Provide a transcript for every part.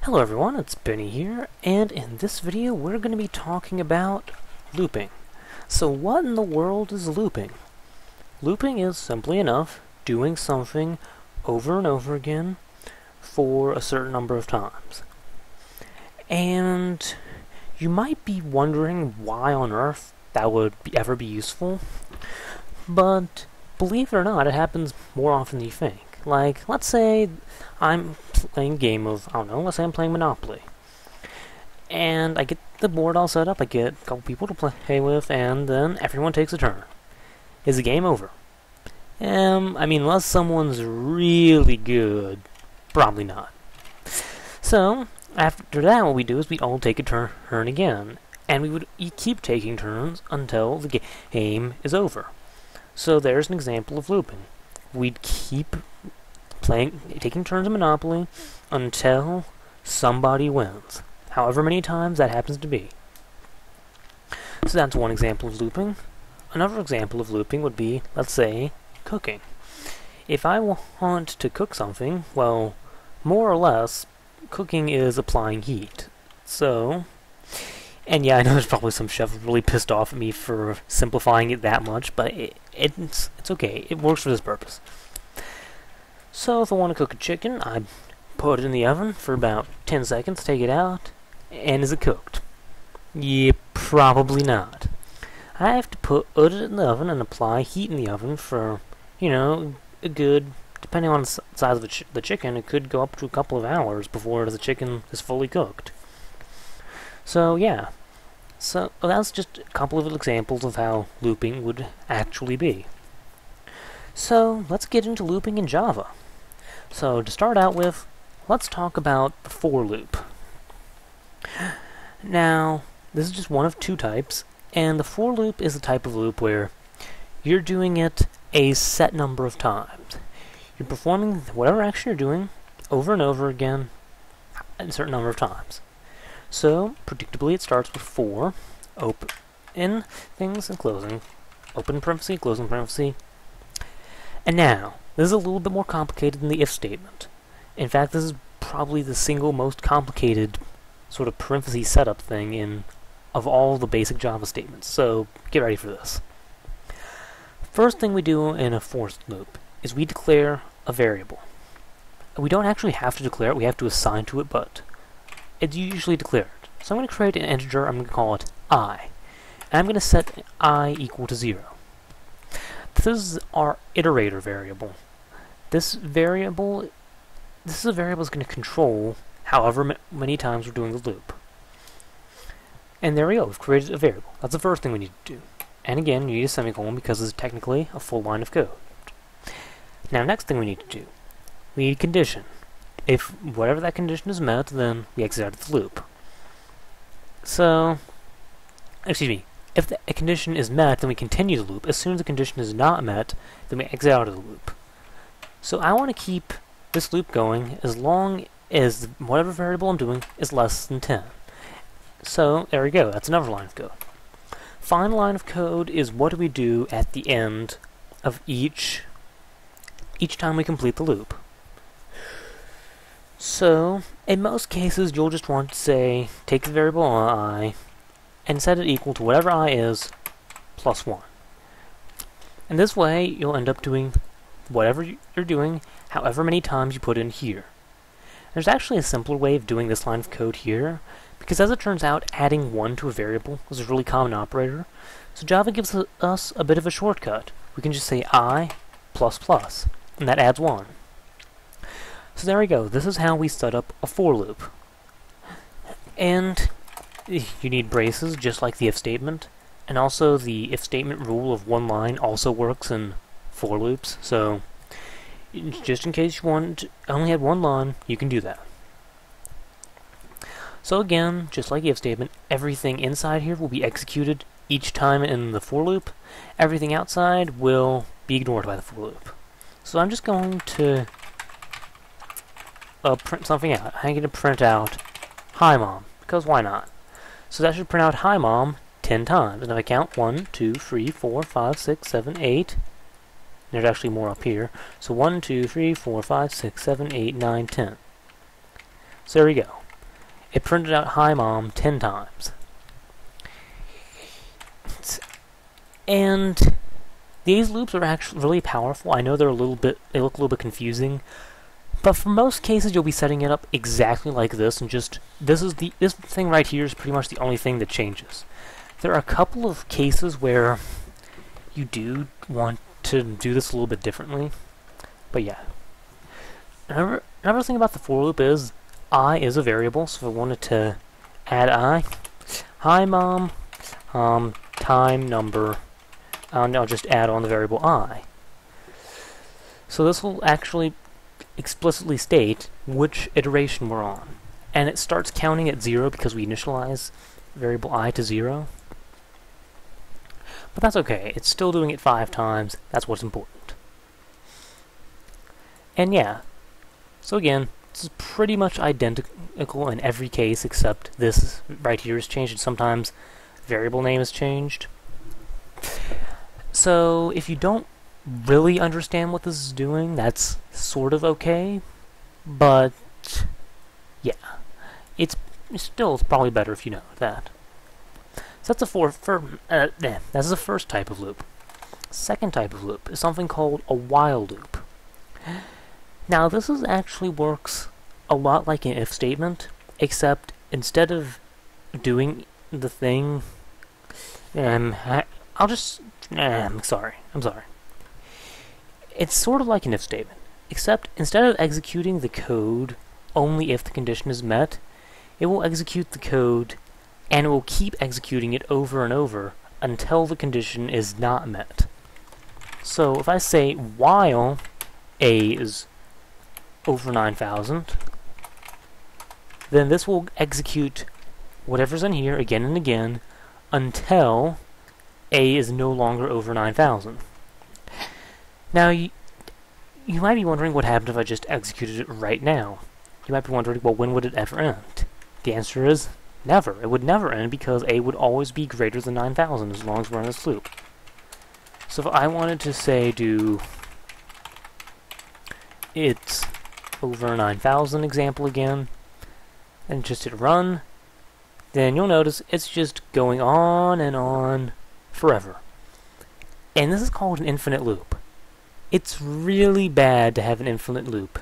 Hello everyone, it's Benny here, and in this video we're going to be talking about looping. So what in the world is looping? Looping is simply enough doing something over and over again for a certain number of times. And you might be wondering why on earth that would ever be useful, but believe it or not, it happens more often than you think. Like, let's say I'm playing a game of, let's say I'm playing Monopoly. And I get the board all set up, I get a couple people to play with, and then everyone takes a turn. Is the game over? Unless someone's really good, probably not. So, after that, what we do is we all take a turn again. And we would keep taking turns until the game is over. So there's an example of looping. We'd keep taking turns in Monopoly until somebody wins, however many times that happens to be. So that's one example of looping. Another example of looping would be, let's say, cooking. If I want to cook something, well, more or less, cooking is applying heat. So, and yeah, I know there's probably some chef really pissed off at me for simplifying it that much, but it's okay. It works for this purpose. So if I want to cook a chicken, I put it in the oven for about 10 seconds, take it out, and is it cooked? Yeah, probably not. I have to put it in the oven and apply heat in the oven for, a good, depending on the size of the chicken, it could go up to a couple of hours before the chicken is fully cooked. So yeah, so that's just a couple of examples of how looping would actually be. So let's get into looping in Java. So to start out with, let's talk about the for loop. Now, this is just one of two types, and the for loop is the type of loop where you're doing it a set number of times. You're performing whatever action you're doing over and over again a certain number of times. So, predictably, it starts with for, open things and closing, open parenthesis, closing parenthesis. And now, this is a little bit more complicated than the if statement. In fact, this is probably the single most complicated sort of parenthesis setup thing of all the basic Java statements, so get ready for this. First thing we do in a for loop is we declare a variable. We don't actually have to declare it, we have to assign to it, but it's usually declared. So I'm going to create an integer, I'm going to call it I. And I'm going to set I equal to 0. This is our iterator variable. This is a variable that's going to control however many times we're doing the loop. And there we go, we've created a variable. That's the first thing we need to do. And again, you need a semicolon because it's technically a full line of code. Now, next thing we need to do, we need a condition. If whatever that condition is met, then we exit out of the loop. So, if a condition is met, then we continue the loop. As soon as the condition is not met, then we exit out of the loop. So I want to keep this loop going as long as whatever variable I'm doing is less than 10. So there we go, that's another line of code. Final line of code is what do we do at the end of each time we complete the loop. So, in most cases, you'll just want to say, take the variable I, and set it equal to whatever I is, plus 1. And this way, you'll end up doing whatever you're doing, however many times you put in here. There's actually a simpler way of doing this line of code here, because as it turns out, adding 1 to a variable is a really common operator, so Java gives us a bit of a shortcut. We can just say I plus plus, and that adds 1. So there we go, this is how we set up a for loop. And you need braces, just like the if statement, and also the if statement rule of one line also works in for loops, so just in case you only had one line, you can do that. So again, just like the if statement, everything inside here will be executed each time in the for loop. Everything outside will be ignored by the for loop. So I'm just going to print something out. I'm going to print out hi mom, because why not? So that should print out hi mom 10 times. And if I count 1, 2, 3, 4, 5, 6, 7, 8, there's actually more up here. So 1, 2, 3, 4, 5, 6, 7, 8, 9, 10. So there we go. it printed out "Hi Mom" 10 times. And these loops are actually really powerful. I know they look a little bit confusing, but for most cases you'll be setting it up exactly like this, and just this thing right here is pretty much the only thing that changes. There are a couple of cases where you do want to do this a little bit differently, but yeah. Another thing about the for loop is I is a variable, so if I wanted to add I, "Hi Mom, time number," and I'll just add on the variable I. So this will actually explicitly state which iteration we're on, and it starts counting at 0 because we initialize variable I to 0. But that's okay, it's still doing it 5 times, that's what's important. And yeah, so again, this is pretty much identical in every case except this right here is changed, and sometimes variable name is changed. So if you don't really understand what this is doing, that's sort of okay, but yeah, it's probably better if you know that. So that's that's the first type of loop. Second type of loop is something called a while loop. Now this actually works a lot like an if statement, except instead of doing the thing, I'm sorry. It's sort of like an if statement, except instead of executing the code only if the condition is met, it will execute the code and it will keep executing it over and over until the condition is not met. So if I say while A is over 9,000, then this will execute whatever's in here again and again until A is no longer over 9,000. Now, you might be wondering what happened if I just executed it right now. You might be wondering, well, when would it ever end? The answer is never. It would never end because A would always be greater than 9,000 as long as we're in this loop. So if I wanted to say do it's over 9,000 example again, and just hit run, then you'll notice it's just going on and on forever. And this is called an infinite loop. It's really bad to have an infinite loop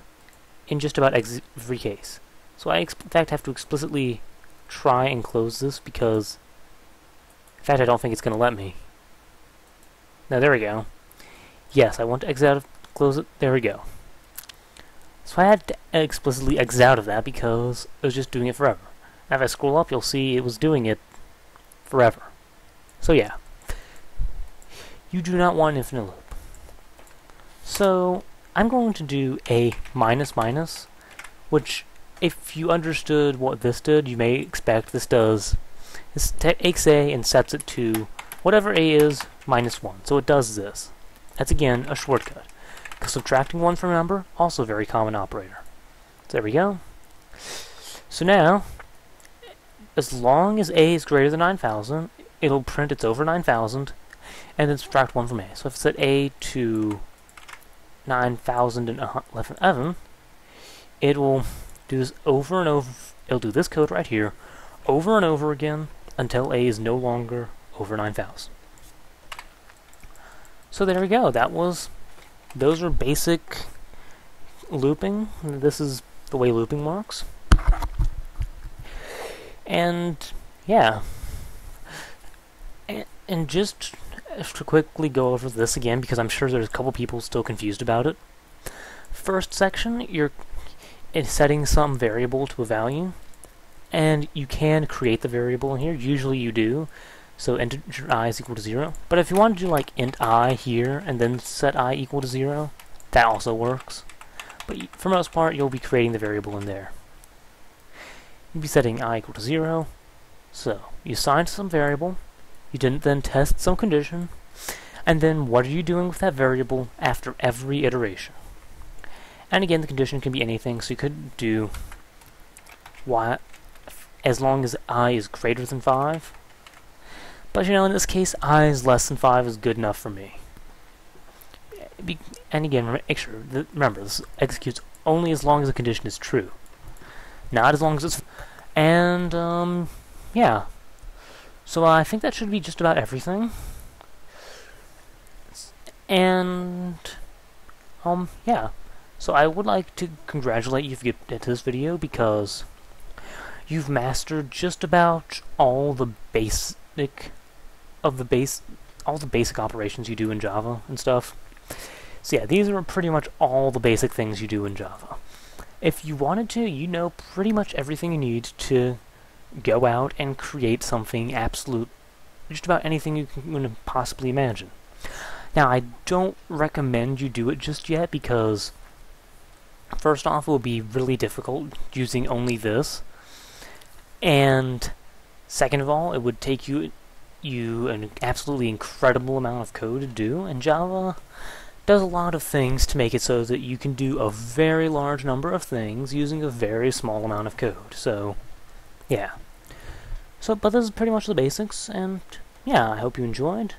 in just about every case. So I in fact have to explicitly try and close this because in fact I don't think it's going to let me. Now there we go. Yes, I want to exit out of close it. There we go. So I had to explicitly exit out of that because it was just doing it forever. Now if I scroll up, you'll see it was doing it forever. So yeah, you do not want an infinite loop. So I'm going to do a minus minus, which if you understood what this did, you may expect this does. This takes A and sets it to whatever A is minus 1. So it does this. That's again a shortcut. Because subtracting 1 from a number, also a very common operator. So there we go. So now, as long as A is greater than 9,000, it'll print it's over 9,000, and then subtract 1 from A. So if I set A to 9,011, it will do this over and over. It'll do this code right here over and over again until A is no longer over 9,000. So there we go. Those are basic looping. This is the way looping works. And yeah. And just to quickly go over this again, because I'm sure there's a couple people still confused about it. First section, you're setting some variable to a value, and you can create the variable in here. Usually you do. So integer I is equal to 0. But if you want to do like int I here and then set I equal to 0, that also works. But for most part, you'll be creating the variable in there. You'll be setting I equal to 0. So you assign some variable, you didn't then test some condition, and then what are you doing with that variable after every iteration? And again, the condition can be anything, so you could do y as long as I is greater than 5. But you know, in this case, I is less than 5 is good enough for me. And again, make sure remember, this executes only as long as the condition is true. Not as long as it's And, yeah. So I think that should be just about everything. And, yeah. So I would like to congratulate you if you get into this video, because you've mastered just about all the basic operations you do in Java and stuff. So yeah, these are pretty much all the basic things you do in Java. If you wanted to, you know pretty much everything you need to go out and create something absolute, just about anything you can possibly imagine. Now, I don't recommend you do it just yet, because first off, it will be really difficult using only this, and second of all, it would take you an absolutely incredible amount of code to do, and Java does a lot of things to make it so that you can do a very large number of things using a very small amount of code. So, yeah. But this is pretty much the basics, and yeah, I hope you enjoyed.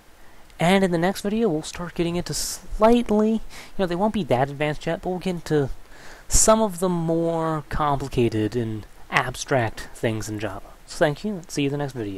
And in the next video, we'll start getting into slightly, they won't be that advanced yet, but we'll get into some of the more complicated and abstract things in Java. So thank you, see you in the next video.